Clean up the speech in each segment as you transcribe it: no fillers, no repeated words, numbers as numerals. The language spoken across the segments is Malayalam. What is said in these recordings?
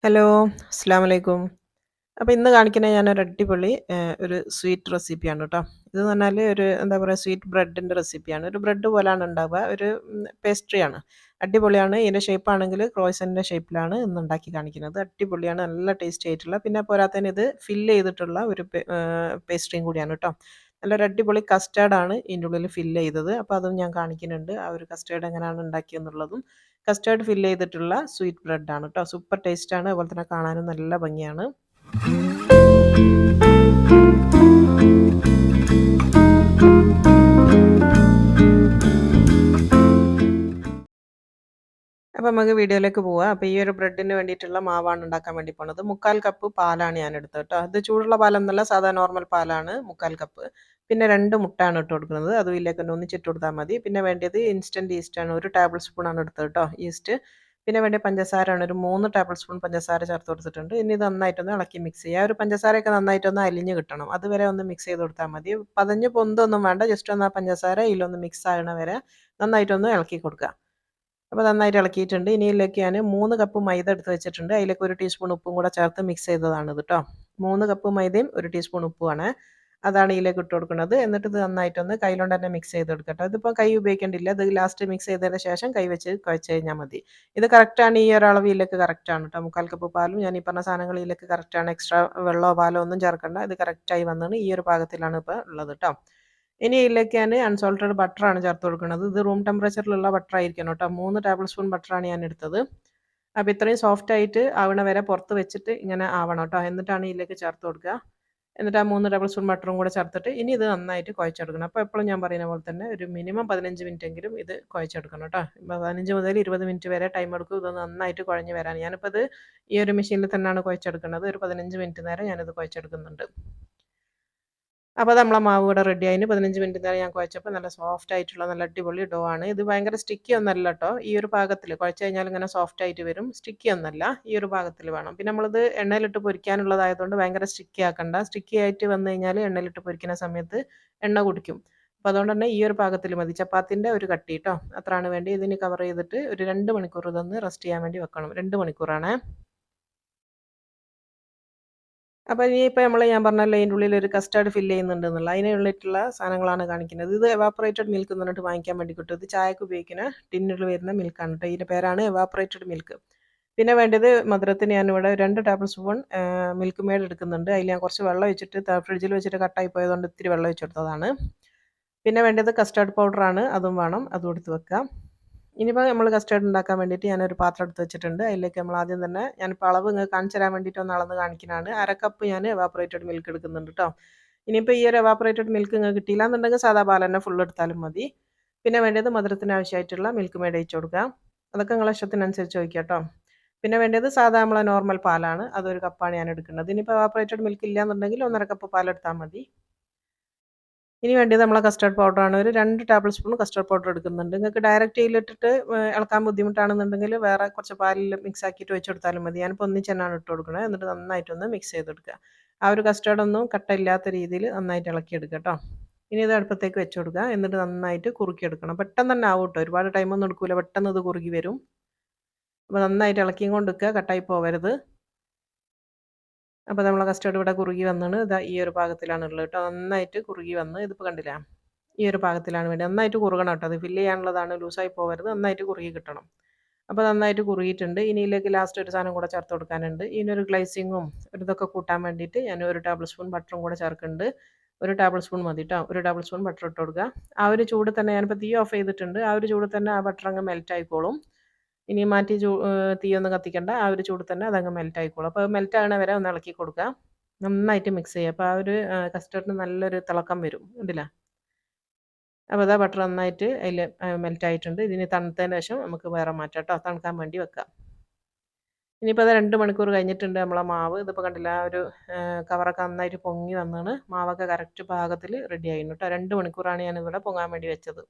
ഹലോ, അസ്സലാമു അലൈക്കും. അപ്പോൾ ഇന്ന് കാണിക്കുന്ന ഞാനൊരു അടിപൊളി ഒരു സ്വീറ്റ് റെസിപ്പിയാണ് കേട്ടോ. ഇതെന്ന് പറഞ്ഞാൽ ഒരു എന്താ പറയുക സ്വീറ്റ് ബ്രെഡിൻ്റെ റെസിപ്പിയാണ്. ഒരു ബ്രെഡ് പോലാണ് ഉണ്ടാവുക. ഒരു പേസ്ട്രിയാണ്. അടിപൊളിയാണ്. ഇതിൻ്റെ ഷേപ്പാണെങ്കിൽ ക്രോയ്സൻ്റെ ഷേപ്പിലാണ് ഇന്ന് ഉണ്ടാക്കി കാണിക്കുന്നത്. അടിപൊളിയാണ്. നല്ല ടേസ്റ്റി ആയിട്ടുള്ള പിന്നെ പോരാത്തതിന് ഇത് ഫില്ല് ചെയ്തിട്ടുള്ള ഒരു പേസ്ട്രിയും കൂടിയാണ് കേട്ടോ. നല്ലൊരു അടിപൊളി കസ്റ്റാർഡാണ് ഇതിൻ്റെ ഉള്ളിൽ ഫില്ല് ചെയ്തത്. അപ്പോൾ അതും ഞാൻ കാണിക്കുന്നുണ്ട്. ആ ഒരു കസ്റ്റാർഡ് എങ്ങനെയാണ് ഉണ്ടാക്കിയെന്നുള്ളതും. കസ്റ്റാർഡ് ഫില്ല് ചെയ്തിട്ടുള്ള സ്വീറ്റ് ബ്രെഡാണ് കേട്ടോ. സൂപ്പർ ടേസ്റ്റാണ്. അതുപോലെ തന്നെ കാണാനും നല്ല ഭംഗിയാണ്. അപ്പോൾ നമുക്ക് വീഡിയോയിലേക്ക് പോവാം. അപ്പോൾ ഈ ഒരു ബ്രെഡിന് വേണ്ടിയിട്ടുള്ള മാവാണ് ഉണ്ടാക്കാൻ വേണ്ടി പോണത്. 3/4 കപ്പ് പാലാണ് ഞാൻ എടുത്തത് കേട്ടോ. അത് ചൂടുള്ള പാലൊന്നുമല്ല, സാധാ നോർമൽ പാലാണ് 3/4 കപ്പ്. പിന്നെ 2 മുട്ടയാണ് ഇട്ട് കൊടുക്കുന്നത്. അതും ഇതിലേക്ക് തന്നെ ഒന്നിച്ചിട്ട് കൊടുത്താൽ മതി. പിന്നെ വേണ്ടത് ഇൻസ്റ്റൻറ്റ് ഈസ്റ്റാണ്. 1 ടേബിൾ സ്പൂണാണ് എടുത്തത് കേട്ടോ ഈസ്റ്റ്. പിന്നെ വേണ്ട പഞ്ചസാരയാണ്. ഒരു 3 ടേബിൾ സ്പൂൺ പഞ്ചസാര ചേർത്ത് കൊടുത്തിട്ടുണ്ട്. ഇനി ഇത് നന്നായിട്ടൊന്ന് ഇളക്കി മിക്സ് ചെയ്യുക. ഒരു പഞ്ചസാരയൊക്കെ നന്നായിട്ടൊന്ന് അലിഞ്ഞ് കിട്ടണം. അതുവരെ ഒന്ന് മിക്സ് ചെയ്ത് കൊടുത്താൽ മതി. പതഞ്ഞ് പൊന്തൊന്നും വേണ്ട. ജസ്റ്റ് ഒന്ന് ആ പഞ്ചസാര ഇതിലൊന്ന് മിക്സ് ആകണ വരെ നന്നായിട്ടൊന്ന് ഇളക്കി കൊടുക്കുക. അപ്പോൾ നന്നായിട്ട് ഇളക്കിയിട്ടുണ്ട്. ഇനി ഇതിലേക്ക് ഞാൻ 3 കപ്പ് മൈദ എടുത്ത് വെച്ചിട്ടുണ്ട്. അതിലേക്ക് 1 ടീസ്പൂൺ ഉപ്പും കൂടെ ചേർത്ത് മിക്സ് ചെയ്തതാണിത് കേട്ടോ. 3 കപ്പ് മൈദയും 1 ടീസ്പൂൺ ഉപ്പുമാണ്. അതാണ് ഇതിലേക്ക് ഇട്ട് കൊടുക്കുന്നത്. എന്നിട്ട് ഇത് നന്നായിട്ടൊന്ന് കൈകൊണ്ട് തന്നെ മിക്സ് ചെയ്തെടുക്കുക കേട്ടോ. ഇതിപ്പോൾ കൈ ഉപയോഗിക്കേണ്ടില്ല. ഇത് ലാസ്റ്റ് മിക്സ് ചെയ്തതിന് ശേഷം കൈ വെച്ച് കുഴച്ച് കഴിഞ്ഞാൽ മതി. ഇത് കറക്റ്റാണ്. ഈ ഒരളവ് ഇതിലേക്ക് കറക്റ്റാണ് കേട്ടോ. 3/4 കപ്പ് പാലും ഞാൻ ഈ പറഞ്ഞ സാധനങ്ങൾ ഇതിലേക്ക് കറക്റ്റാണ്. എക്സ്ട്രാ വെള്ളമോ പാലോ ഒന്നും ചേർക്കണ്ട. ഇത് കറക്റ്റായി വന്നാണ്. ഈ ഒരു പാകത്തിലാണ് ഇപ്പോൾ ഉള്ളത് കേട്ടോ. ഇനി ഇതിലേക്ക് ഞാൻ അൺസോൾട്ടഡ് ബട്ടറാണ് ചേർത്ത് കൊടുക്കുന്നത്. ഇത് റൂം ടെമ്പറേച്ചറിലുള്ള ബട്ടർ ആയിരിക്കണം കേട്ടോ. 3 ടേബിൾ സ്പൂൺ ബട്ടറാണ് ഞാൻ എടുത്തത്. അപ്പോൾ ഇത്രയും സോഫ്റ്റ് ആയിട്ട് ആവണ വരെ പുറത്ത് വെച്ചിട്ട് ഇങ്ങനെ ആവണം കേട്ടോ. എന്നിട്ടാണ് ഇതിലേക്ക് ചേർത്ത് കൊടുക്കുക. എന്നിട്ട് ആ 3 ടേബിൾ സ്പൂൺ ബട്ടറും കൂടെ ചേർത്തിട്ട് ഇനി ഇത് നന്നായിട്ട് കുഴച്ചെടുക്കണം. അപ്പോൾ എപ്പോഴും ഞാൻ പറയുന്ന പോലെ തന്നെ ഒരു മിനിമം 15 മിനിറ്റ് എങ്കിലും ഇത് കുഴച്ചെടുക്കണം കേട്ടോ. 15 മുതൽ 20 മിനിറ്റ് വരെ ടൈം എടുക്കും ഇത് നന്നായിട്ട് കുഴഞ്ഞ് വരാൻ. ഞാനിപ്പോൾ ഇത് ഈ ഒരു മെഷീനിൽ തന്നെയാണ് കുഴച്ചെടുക്കുന്നത്. ഒരു 15 മിനിറ്റ് നേരം ഞാനിത് കുഴച്ചെടുക്കുന്നുണ്ട്. അപ്പോൾ നമ്മളെ മാവ് ഇവിടെ റെഡി ആയിന്. 15 മിനിറ്റ് നേരം ഞാൻ കുഴച്ചപ്പോൾ നല്ല സോഫ്റ്റ് ആയിട്ടുള്ള നല്ല അടിപൊളി ഡോ ആണ്. ഇത് ഭയങ്കര സ്റ്റിക്കി ഒന്നല്ല കേട്ടോ. ഈ ഒരു പാകത്തിൽ കുഴച്ച് കഴിഞ്ഞാൽ ഇങ്ങനെ സോഫ്റ്റ് ആയിട്ട് വരും. സ്റ്റിക്കി ഒന്നല്ല. ഈ ഒരു പാകത്തിൽ വേണം. പിന്നെ നമ്മളിത് എണ്ണയിലിട്ട് പൊരിക്കാനുള്ളതായതുകൊണ്ട് ഭയങ്കര സ്റ്റിക്കി ആക്കണ്ട. സ്റ്റിക്കി ആയിട്ട് വന്നു കഴിഞ്ഞാൽ എണ്ണയിലിട്ട് പൊരിക്കുന്ന സമയത്ത് എണ്ണ കുടിക്കും. അപ്പോൾ അതുകൊണ്ട് തന്നെ ഈ ഒരു പാകത്തിൽ മതി. ചപ്പാത്തിൻ്റെ ഒരു കട്ടി കേട്ടോ. അത്രയാണ് വേണ്ടി. ഇതിന് കവർ ചെയ്തിട്ട് ഒരു 2 മണിക്കൂർ ഇതൊന്ന് റെസ്റ്റ് ചെയ്യാൻ വേണ്ടി വെക്കണം. 2 മണിക്കൂറാണ്. അപ്പോൾ ഇനിയിപ്പോൾ ഞാൻ പറഞ്ഞല്ലോ ഇതിൻ്റെ ഉള്ളിൽ ഒരു കസ്റ്റാർഡ് ഫില്ല് ചെയ്യുന്നുണ്ടെന്നുള്ള അതിനുള്ളിട്ടുള്ള സാധനങ്ങളാണ് കാണിക്കുന്നത്. ഇത് എവാപ്പറേറ്റഡ് മിൽക്ക് എന്ന് പറഞ്ഞിട്ട് വാങ്ങിക്കാൻ വേണ്ടി കിട്ടും. ഇത് ചായക്ക് ഉപയോഗിക്കുന്ന ടിന്നിൽ വരുന്ന മിൽക്കാണ് കേട്ടോ. ഇതിൻ്റെ പേരാണ് എവാപ്പറേറ്റഡ് മിൽക്ക്. പിന്നെ വേണ്ടത് മധുരത്തിന് ഞാനിവിടെ 2 ടേബിൾ സ്പൂൺ മിൽക്ക് മെയ്ഡ് എടുക്കുന്നുണ്ട്. അതിൽ ഞാൻ കുറച്ച് വെള്ളം ഒഴിച്ചിട്ട് ഫ്രിഡ്ജിൽ വെച്ചിട്ട് കട്ടായി പോയതുകൊണ്ട് ഇത്തിരി വെള്ളം ഒഴിച്ചെടുത്തതാണ്. പിന്നെ വേണ്ടത് കസ്റ്റാർഡ് പൗഡറാണ്. അതും വേണം. അതും എടുത്ത് വെക്കാം. ഇനിയിപ്പോൾ നമ്മൾ കസ്റ്റാർഡ് ഉണ്ടാക്കാൻ വേണ്ടിയിട്ട് ഞാനൊരു പാത്രം എടുത്ത് വെച്ചിട്ടുണ്ട്. അതിലേക്ക് നമ്മൾ ആദ്യം തന്നെ ഞാനിപ്പോൾ അളവ് നിങ്ങൾക്ക് കാണിച്ചു തരാൻ വേണ്ടിയിട്ട് ഒന്ന് അളന്ന് കാണിക്കുന്നതാണ്. 1/2 കപ്പ് ഞാൻ എവാപ്പറേറ്റഡ് മിൽക്ക് എടുക്കുന്നുണ്ട് കേട്ടോ. ഇനിയിപ്പോൾ ഈ ഒരു എവാപ്പറേറ്റഡ് മിൽക്ക് നിങ്ങൾക്ക് കിട്ടിയില്ല എന്നുണ്ടെങ്കിൽ സാധാ പാൽ തന്നെ ഫുൾ എടുത്താലും മതി. പിന്നെ വേണ്ടത് മധുരത്തിന് ആവശ്യമായിട്ടുള്ള മിൽക്ക് മെയ്ഡ് ഒഴിച്ച് കൊടുക്കുക. അതൊക്കെ നിങ്ങളുടെ ഇഷ്ടത്തിനനുസരിച്ച് ഒഴിക്കുക കേട്ടോ. പിന്നെ വേണ്ടത് സാധാ നമ്മളെ നോർമൽ പാലാണ്. അതൊരു കപ്പാണ് ഞാൻ എടുക്കുന്നത്. ഇനിയിപ്പോൾ എവാപ്പറേറ്റഡ് മിൽക്ക് ഇല്ല എന്നുണ്ടെങ്കിൽ 1/2 കപ്പ് പാലെടുത്താൽ മതി. ഇനി വേണ്ടത് നമ്മളെ കസ്റ്റാർഡ് പൗഡറാണ്. ഒരു 2 ടേബിൾ സ്പൂൺ കസ്റ്റാർഡ് പൗഡർ എടുക്കുന്നുണ്ട്. നിങ്ങൾക്ക് ഡയറക്റ്റ് ഇതിലിട്ടിട്ട് ഇളക്കാൻ ബുദ്ധിമുട്ടാണെന്നുണ്ടെങ്കിൽ വേറെ കുറച്ച് പാലിൽ മിക്സ് ആക്കിയിട്ട് വെച്ചെടുത്താലും മതി. ഞാനിപ്പോൾ ഒന്നിച്ച് തന്നെയാണ് ഇട്ട് കൊടുക്കുന്നത്. എന്നിട്ട് നന്നായിട്ടൊന്ന് മിക്സ് ചെയ്തെടുക്കുക. ആ ഒരു കസ്റ്റാർഡൊന്നും കട്ടയില്ലാത്ത രീതിയിൽ നന്നായിട്ട് ഇളക്കിയെടുക്കുക കേട്ടോ. ഇനി ഇത് അടുപ്പത്തേക്ക് വെച്ച് കൊടുക്കുക. എന്നിട്ട് നന്നായിട്ട് കുറുക്കിയെടുക്കണം. പെട്ടെന്ന് തന്നെ ആവും കേട്ടോ. ഒരുപാട് ടൈമൊന്നും എടുക്കില്ല. പെട്ടെന്ന് ഇത് കുറുകി വരും. അപ്പോൾ നന്നായിട്ട് ഇളക്കിയും കൊണ്ട് നിൽക്കുക. കട്ടായി പോകരുത്. അപ്പോൾ നമ്മളെ കസ്റ്റാർഡ് ഇവിടെ കുറുകി വന്നാണ്. ഇതാ ഈ ഒരു പാകത്തിലാണ് ഉള്ളത് കേട്ടോ. നന്നായിട്ട് കുറുകി വന്ന് ഇതിപ്പോൾ കണ്ടില്ലേ? ഈ ഒരു പാകത്തിലാണ് വേണ്ടി. നന്നായിട്ട് കുറുകണം കേട്ടോ. അത് ഫില്ല് ചെയ്യാനുള്ളതാണ്. ലൂസായി പോകരുത്. നന്നായിട്ട് കുറുകി കിട്ടണം. അപ്പോൾ നന്നായിട്ട് കുറുകിയിട്ടുണ്ട്. ഇനി ഇതിലേക്ക് ലാസ്റ്റ് ഒരു സാധനം കൂടെ ചേർത്ത് കൊടുക്കാനുണ്ട്. ഇതിനൊരു ഗ്ലേസിങ്ങും ഒരു ഇതൊക്കെ കൂട്ടാൻ വേണ്ടിയിട്ട് ഞാൻ 1 ടേബിൾ സ്പൂൺ ബട്ടറും കൂടെ ചേർക്കുന്നുണ്ട്. 1 ടേബിൾ സ്പൂൺ മതി കേട്ടോ. 1 ടേബിൾ സ്പൂൺ ബട്ടർ ഇട്ട് കൊടുക്കുക. ആ ഒരു ചൂട് തന്നെ ഞാനിപ്പോൾ തീ ഓഫ് ചെയ്തിട്ടുണ്ട്. ആ ഒരു ചൂട് തന്നെ ആ ബട്ടർ അങ്ങ് മെൽറ്റ് ആയിക്കോളും. ഇനി മാറ്റി തീയൊന്നും കത്തിക്കണ്ട. ആ ഒരു ചൂട് തന്നെ അതങ്ങ് മെൽറ്റ് ആയിക്കോളും. അപ്പോൾ മെൽറ്റ് ആകണ വരെ ഒന്ന് ഇളക്കി കൊടുക്കുക. നന്നായിട്ട് മിക്സ് ചെയ്യുക. അപ്പോൾ ആ ഒരു കസ്റ്റർഡിന് നല്ലൊരു തിളക്കം വരും. കണ്ടില്ലേ? അപ്പോൾ അതാ ബട്ടർ നന്നായിട്ട് അതിൽ മെൽറ്റ് ആയിട്ടുണ്ട്. ഇതിന് തണുത്തതിന് ശേഷം നമുക്ക് വേറെ മാറ്റാം കേട്ടോ. തണുക്കാൻ വേണ്ടി വെക്കാം. ഇനിയിപ്പോൾ അത് 2 മണിക്കൂർ കഴിഞ്ഞിട്ടുണ്ട് നമ്മളെ മാവ്. ഇതിപ്പോൾ കണ്ടില്ല ആ ഒരു കവറൊക്കെ നന്നായിട്ട് പൊങ്ങി വന്നാണ്. മാവൊക്കെ കറക്റ്റ് പാകത്തിൽ റെഡി ആയിരുന്നു കേട്ടോ. 2 മണിക്കൂറാണ് ഞാനിവിടെ പൊങ്ങാൻ വേണ്ടി വെച്ചത്.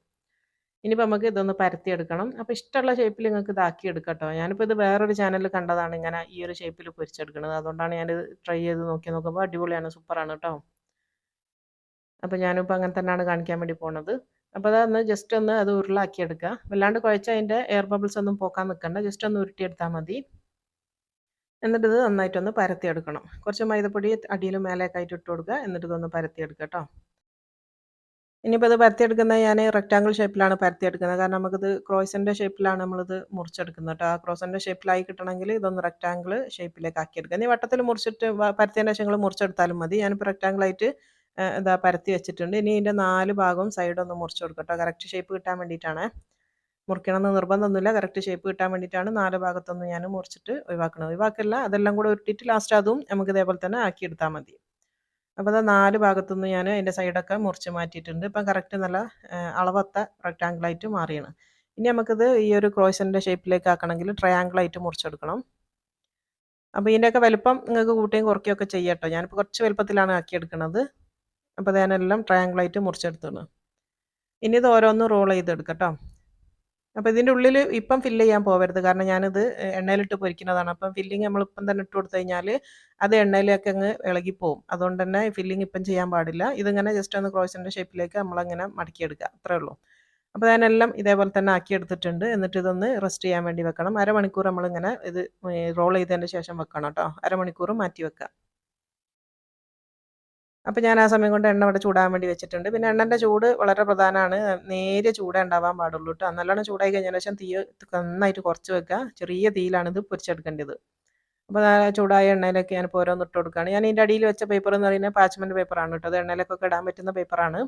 ഇനിയിപ്പോൾ നമുക്ക് ഇതൊന്ന് പരത്തിയെടുക്കണം. അപ്പോൾ ഇഷ്ടമുള്ള ഷേപ്പിൽ നിങ്ങൾക്ക് ഇതാക്കി എടുക്കാം കേട്ടോ. ഞാനിപ്പോൾ ഇത് വേറൊരു ചാനലിൽ കണ്ടതാണ് ഇങ്ങനെ ഈ ഒരു ഷേപ്പിൽ പൊരിച്ചെടുക്കുന്നത്. അതുകൊണ്ടാണ് ഞാനിത് ട്രൈ ചെയ്ത് നോക്കുമ്പോൾ അടിപൊളിയാണ്. സൂപ്പറാണ് കേട്ടോ. അപ്പോൾ ഞാനിപ്പോൾ അങ്ങനെ തന്നെയാണ് കാണിക്കാൻ വേണ്ടി പോണത്. അപ്പോൾ അതൊന്ന് ജസ്റ്റ് ഒന്ന് അത് ഉരുളാക്കിയെടുക്കുക. വല്ലാണ്ട് കുഴച്ച് അതിൻ്റെ എയർ ബബിൾസ് ഒന്നും പോക്കാൻ നിൽക്കണ്ട. ജസ്റ്റ് ഒന്ന് ഉരുട്ടിയെടുത്താൽ മതി. എന്നിട്ട് ഇത് നന്നായിട്ടൊന്ന് പരത്തിയെടുക്കണം. കുറച്ച് മൈദപ്പൊടി അടിയിലും മേലെയൊക്കെ ആയിട്ട് ഇട്ട് കൊടുക്കുക. എന്നിട്ട് ഇതൊന്ന് പരത്തിയെടുക്കുക കേട്ടോ. ഇനിയിപ്പോൾ ഇത് പരത്തിയെടുക്കുന്നത് ഞാൻ റെക്റ്റാങ്കിൾ ഷേപ്പിലാണ് പരത്തിയെടുക്കുന്നത്. കാരണം നമുക്കിത് ക്രോയിസൻ്റെ ഷേപ്പിലാണ് നമ്മളിത് മുറിച്ചെടുക്കുന്നത് കേട്ടോ. ആ ക്രോയിസൻ്റെ ഷേപ്പിലായി കിട്ടണമെങ്കിൽ ഇതൊന്ന് റെക്റ്റാങ്കിൾ ഷേപ്പിലേക്ക് ആക്കിയെടുക്കുക. ഇനി വട്ടത്തിൽ മുറിച്ചിട്ട് പരത്തിയതിന് ശേഷം നിങ്ങൾ മുറിച്ചെടുത്താലും മതി. ഞാനിപ്പോൾ റെക്റ്റാങ്കിളായിട്ട് ഇതാ പരത്തി വെച്ചിട്ടുണ്ട്. ഇനി ഇതിൻ്റെ 4 ഭാഗവും സൈഡൊന്ന് മുറിച്ച് കൊടുക്കുക കേട്ടോ. കറക്റ്റ് ഷേപ്പ് കിട്ടാൻ വേണ്ടിയിട്ടാണ്. മുറിക്കണമെന്ന് നിർബന്ധമൊന്നുമില്ല. കറക്റ്റ് ഷേപ്പ് കിട്ടാൻ വേണ്ടിയിട്ടാണ് 4 ഭാഗത്തൊന്നും ഞാൻ മുറിച്ചിട്ട് ഒഴിവാക്കുന്നത്. ഒഴിവാക്കല്ല, അതെല്ലാം കൂടെ ഉരുട്ടിയിട്ട് ലാസ്റ്റ് അതും നമുക്ക് ഇതേപോലെ തന്നെ ആക്കിയെടുത്താൽ മതി. അപ്പോൾ അത് 4 ഭാഗത്തുനിന്ന് ഞാൻ അതിൻ്റെ സൈഡൊക്കെ മുറിച്ച് മാറ്റിയിട്ടുണ്ട്. ഇപ്പം കറക്റ്റ് നല്ല അളവൊത്ത റെക്റ്റാങ്കിളായിട്ട് മാറിയാണ്. ഇനി നമുക്കിത് ഈ ഒരു ക്രോയിസൻ്റെ ഷേപ്പിലേക്ക് ആക്കണമെങ്കിൽ ട്രയാങ്കിളായിട്ട് മുറിച്ചെടുക്കണം. അപ്പോൾ ഇതിൻ്റെയൊക്കെ വലുപ്പം നിങ്ങൾക്ക് കൂട്ടുകയും കുറയ്ക്കുകയൊക്കെ ചെയ്യാം കേട്ടോ. ഞാനിപ്പോൾ കുറച്ച് വലുപ്പത്തിലാണ് ആക്കിയെടുക്കുന്നത്. അപ്പോൾ അത് ഞാനെല്ലാം ട്രയാങ്കിളായിട്ട് മുറിച്ചെടുത്താണ്. ഇനി ഇത് ഓരോന്നും റോൾ ചെയ്തെടുക്കാം കേട്ടോ. അപ്പോൾ ഇതിൻ്റെ ഉള്ളിൽ ഇപ്പം ഫില്ല് ചെയ്യാൻ പോകരുത്. കാരണം ഞാനിത് എണ്ണയിലിട്ട് പൊരിക്കുന്നതാണ്. അപ്പം ഫില്ലിങ് നമ്മളിപ്പം തന്നെ ഇട്ട് കൊടുത്തു കഴിഞ്ഞാൽ അത് എണ്ണയിലേക്ക് അങ്ങ് ഇളകിപ്പോവും. അതുകൊണ്ട് തന്നെ ഫില്ലിങ് ഇപ്പം ചെയ്യാൻ പാടില്ല. ഇതിങ്ങനെ ജസ്റ്റ് ഒന്ന് ക്രോയിസൻ്റെ ഷേപ്പിലേക്ക് നമ്മളങ്ങനെ മടക്കിയെടുക്കുക. അത്രേ ഉള്ളൂ. അപ്പോൾ ഞാനെല്ലാം ഇതേപോലെ തന്നെ ആക്കിയെടുത്തിട്ടുണ്ട്. എന്നിട്ട് ഇതൊന്ന് റെസ്റ്റ് ചെയ്യാൻ വേണ്ടി വെക്കണം. അരമണിക്കൂർ നമ്മളിങ്ങനെ ഇത് റോൾ ചെയ്തതിന് ശേഷം വെക്കണം കേട്ടോ. അരമണിക്കൂർ മാറ്റി വെക്കുക. അപ്പോൾ ഞാൻ ആ സമയം കൊണ്ട് എണ്ണ ഇവിടെ ചൂടാൻ വേണ്ടി വെച്ചിട്ടുണ്ട്. പിന്നെ എണ്ണൻ്റെ ചൂട് വളരെ പ്രധാനമാണ്. നേരിയ ചൂടേ ഉണ്ടാവാൻ പാടുള്ളൂ കേട്ടോ. നല്ലോണം ചൂടായി കഴിഞ്ഞതിന് ശേഷം തീ നന്നായിട്ട് കുറച്ച് വെക്കുക. ചെറിയ തീയിലാണ് ഇത് പൊരിച്ചെടുക്കേണ്ടത്. അപ്പോൾ ചൂടായ എണ്ണയിലേക്ക് ഞാനിപ്പോൾ ഓരോന്ന് ഇട്ട് കൊടുക്കുകയാണ്. ഞാൻ ഇതിൻ്റെ അടിയിൽ വെച്ച പേപ്പർ എന്ന് പറയുന്നത് പാച്ച്മെൻറ്റ് പേപ്പറാണ് കേട്ടോ. അത് എണ്ണയിലേക്കൊക്കെ ഇടാൻ പറ്റുന്ന പേപ്പറാണ്.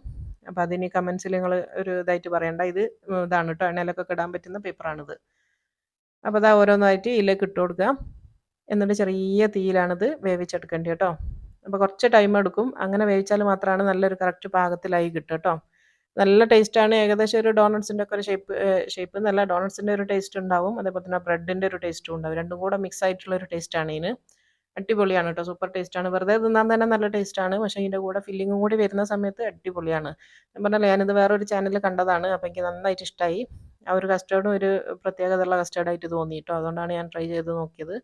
അപ്പോൾ അതിന് കമൻസിൽ നിങ്ങൾ ഒരു ഇതായിട്ട് പറയണ്ട. ഇത് ഇതാണ് കേട്ടോ, എണ്ണയിലേക്കൊക്കെ ഇടാൻ പറ്റുന്ന പേപ്പറാണിത്. അപ്പോൾ അതാ ഓരോന്നായിട്ട് ഇതിലേക്ക് ഇട്ട് കൊടുക്കുക. എന്നിട്ട് ചെറിയ തീയിലാണിത് വേവിച്ചെടുക്കേണ്ടത് കേട്ടോ. അപ്പോൾ കുറച്ച് ടൈം എടുക്കും. അങ്ങനെ വേവിച്ചാൽ മാത്രമാണ് നല്ലൊരു കറക്റ്റ് പാകത്തിലായി കിട്ടുക കേട്ടോ. നല്ല ടേസ്റ്റാണ്. ഏകദേശം ഒരു ഡോണട്സിൻ്റെ ഒക്കെ ഒരു ഷേപ്പ് നല്ല ഡോണട്സിൻ്റെ ഒരു ടേസ്റ്റ് ഉണ്ടാവും. അതേപോലെ തന്നെ ബ്രെഡിൻ്റെ ഒരു ടേസ്റ്റും ഉണ്ടാവും. രണ്ടും കൂടെ മിക്സ് ആയിട്ടുള്ള ഒരു ടേസ്റ്റാണ് ഇതിന്. അടിപൊളിയാണ് കേട്ടോ. സൂപ്പർ ടേസ്റ്റാണ്. വെറുതെ തിന്നാൻ തന്നെ നല്ല ടേസ്റ്റാണ്. പക്ഷേ ഇതിൻ്റെ കൂടെ ഫില്ലിങ്ങും കൂടി വരുന്ന സമയത്ത് അടിപൊളിയാണ്. ഞാൻ പറഞ്ഞല്ലോ, ഞാനിത് വേറൊരു ചാനലിൽ കണ്ടതാണ്. അപ്പോൾ എനിക്ക് നന്നായിട്ട് ഇഷ്ടമായി. ആ ഒരു കസ്റ്റേർഡും ഒരു പ്രത്യേകതയുള്ള കസ്റ്റേർഡായിട്ട് തോന്നി കേട്ടോ. അതുകൊണ്ടാണ് ഞാൻ ട്രൈ ചെയ്ത് നോക്കിയത്.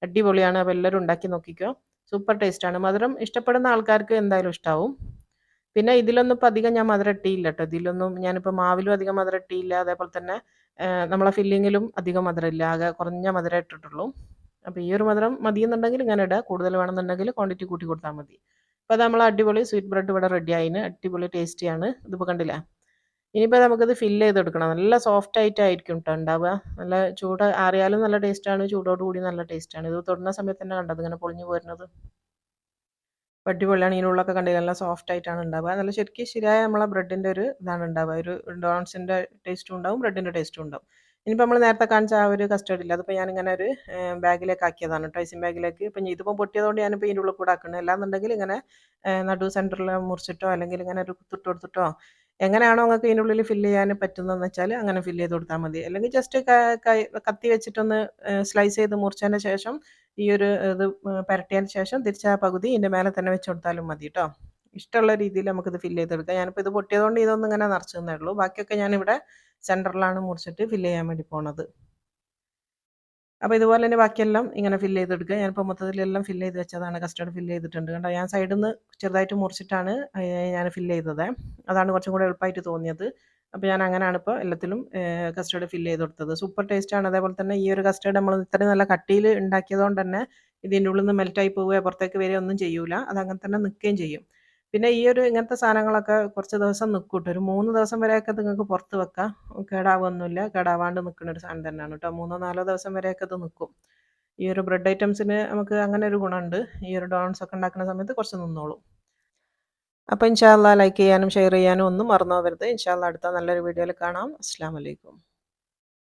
അടിപൊളിയാണ്. അപ്പോൾ എല്ലാവരും ഉണ്ടാക്കി നോക്കിക്കോ. സൂപ്പർ ടേസ്റ്റാണ്. മധുരം ഇഷ്ടപ്പെടുന്ന ആൾക്കാർക്ക് എന്തായാലും ഇഷ്ടാവും. പിന്നെ ഇതിലൊന്നും ഇപ്പം അധികം ഞാൻ മധുരം ഇട്ടിയില്ല കേട്ടോ. ഇതിലൊന്നും ഞാനിപ്പോൾ മാവിലും അധികം മധുരം ഇട്ടിയില്ല. അതേപോലെ തന്നെ നമ്മളെ ഫില്ലിങ്ങിലും അധികം മധുരമില്ല. ആകെ കുറഞ്ഞ മധുരം ഇട്ടിട്ടുള്ളൂ. അപ്പോൾ ഈ ഒരു മധുരം മതിയെന്നുണ്ടെങ്കിൽ ഇങ്ങനെ ഇടുക. കൂടുതൽ വേണമെന്നുണ്ടെങ്കിൽ ക്വാണ്ടിറ്റി കൂട്ടി കൊടുത്താൽ മതി. അപ്പോൾ അത് നമ്മൾ അടിപൊളി സ്വീറ്റ് ബ്രെഡ് ഇവിടെ റെഡി ആയിന്. അടിപൊളി ടേസ്റ്റിയാണ്. ഇതിപ്പോൾ കണ്ടില്ലേ. ഇനിയിപ്പോൾ നമുക്കിത് ഫില്ല് ചെയ്തെടുക്കണം. നല്ല സോഫ്റ്റ് ആയിട്ടായിരിക്കും കേട്ടോ ഉണ്ടാവുക. നല്ല ചൂട് ആറിയാലും നല്ല ടേസ്റ്റാണ്. ചൂടോടുകൂടി നല്ല ടേസ്റ്റാണ്. ഇത് തൊടുന്ന സമയത്ത് തന്നെ കണ്ടത് ഇങ്ങനെ പൊളിഞ്ഞു പോരുന്നത്. അടിപൊളിയാണ്. ഇതിനുള്ളൊക്കെ കണ്ടില്ല, നല്ല സോഫ്റ്റ് ആയിട്ടാണ് ഉണ്ടാവുക. നല്ല ശരിക്കും ശരിയായ നമ്മളെ ബ്രെഡിൻ്റെ ഒരു ഇതാണ് ഉണ്ടാവുക. ഒരു ഡോണട്സിൻ്റെ ടേസ്റ്റും ഉണ്ടാവും, ബ്രെഡിൻ്റെ ടേസ്റ്റും ഉണ്ടാവും. ഇനിയിപ്പോൾ നമ്മൾ നേരത്തെ കാണിച്ച ആ ഒരു കസ്റ്റർഡ് ഇല്ല, അതിപ്പോൾ ഞാനിങ്ങനെ ഒരു ബാഗിലേക്ക് ആക്കിയതാണ് കേട്ടോ. ഐസിങ് ബാഗിലേക്ക്. ഇപ്പം ഇതിപ്പോൾ പൊട്ടിയതുകൊണ്ട് ഞാനിപ്പോൾ ഇതിൻ്റെ ഉള്ളിൽ കൂടെ ആക്കുന്നത്. അല്ലാന്നുണ്ടെങ്കിൽ ഇങ്ങനെ നടു സെൻറ്ററിൽ മുറിച്ചിട്ടോ അല്ലെങ്കിൽ ഇങ്ങനെ ഒരു കുത്തിട്ട് കൊടുത്തിട്ടോ എങ്ങനെയാണോ നിങ്ങൾക്ക് ഇതിൻ്റെ ഉള്ളിൽ ഫില്ല് ചെയ്യാൻ പറ്റുന്നതെന്ന് വെച്ചാൽ അങ്ങനെ ഫില്ല് ചെയ്ത് കൊടുത്താൽ മതി. അല്ലെങ്കിൽ ജസ്റ്റ് കത്തി വെച്ചിട്ടൊന്ന് സ്ലൈസ് ചെയ്ത് മുറിച്ചതിന് ശേഷം ഈ ഒരു ഇത് പുരട്ടിയതിന് ശേഷം തിരിച്ച് ആ പകുതി ഇതിൻ്റെ മേലെ തന്നെ വെച്ച് കൊടുത്താലും മതി കേട്ടോ. ഇഷ്ടമുള്ള രീതിയിൽ നമുക്കിത് ഫില്ല് ചെയ്തെടുക്കാം. ഞാനിപ്പോൾ ഇത് പൊട്ടിയതുകൊണ്ട് ഇതൊന്നും ഇങ്ങനെ നിറച്ച് തന്നേ ഉള്ളൂ. ബാക്കിയൊക്കെ ഞാനിവിടെ സെൻറ്ററിലാണ് മുറിച്ചിട്ട് ഫില്ല് ചെയ്യാൻ വേണ്ടി പോണത്. അപ്പോൾ ഇതുപോലെ തന്നെ ബാക്കിയെല്ലാം ഇങ്ങനെ ഫില്ല് ചെയ്തെടുക്കുക. ഞാനിപ്പോൾ മൊത്തത്തിലെല്ലാം ഫില്ല് ചെയ്ത് വെച്ചതാണ്. കസ്റ്റർഡ് ഫില്ല് ചെയ്തിട്ടുണ്ട് കണ്ടോ. ഞാൻ സൈഡിൽ നിന്ന് ചെറുതായിട്ട് മുറിച്ചിട്ടാണ് ഞാൻ ഫില്ല് ചെയ്തത്. അതാണ് കുറച്ചും കൂടെ എളുപ്പമായിട്ട് തോന്നിയത്. അപ്പോൾ ഞാൻ അങ്ങനെയാണ് ഇപ്പോൾ എല്ലാത്തിലും കസ്റ്റർഡ് ഫില്ല് ചെയ്ത് കൊടുത്തത്. സൂപ്പർ ടേസ്റ്റാണ്. അതേപോലെ തന്നെ ഈ ഒരു കസ്റ്റർഡ് നമ്മൾ ഇത്രയും നല്ല കട്ടിയിൽ ഉണ്ടാക്കിയതുകൊണ്ട് തന്നെ ഇതിൻ്റെ ഉള്ളിൽ നിന്ന് മെൽറ്റായി പോവുകയോ പുറത്തേക്ക് വരികയോ ഒന്നും ചെയ്യൂല. അത് അങ്ങനെ തന്നെ നിൽക്കുകയും ചെയ്യും. പിന്നെ ഈ ഒരു ഇങ്ങനത്തെ സാധനങ്ങളൊക്കെ കുറച്ച് ദിവസം നിൽക്കും കേട്ടോ. ഒരു 3 ദിവസം വരെയൊക്കെ നിങ്ങൾക്ക് പുറത്ത് വെക്കാം. കേടാവൊന്നുമില്ല. കേടാവാണ്ട് നിൽക്കുന്ന ഒരു സാധനം തന്നെയാണ് കേട്ടോ. 3 4 ദിവസം വരെയൊക്കെ ഇത് നിൽക്കും. ഈ ഒരു ബ്രെഡ് ഐറ്റംസിന് നമുക്ക് അങ്ങനെ ഒരു ഗുണമുണ്ട്. ഈ ഒരു ഡോണട്സ് ഒക്കെ ഉണ്ടാക്കുന്ന സമയത്ത് കുറച്ച് നിന്നോളും. അപ്പോൾ ഇൻഷാ അല്ലാഹ് ലൈക്ക് ചെയ്യാനും ഷെയർ ചെയ്യാനും ഒന്നും മറന്നു പോകരുത്. ഇൻഷാ അല്ലാഹ് അടുത്ത നല്ലൊരു വീഡിയോയിൽ കാണാം. അസ്സലാമു അലൈക്കും.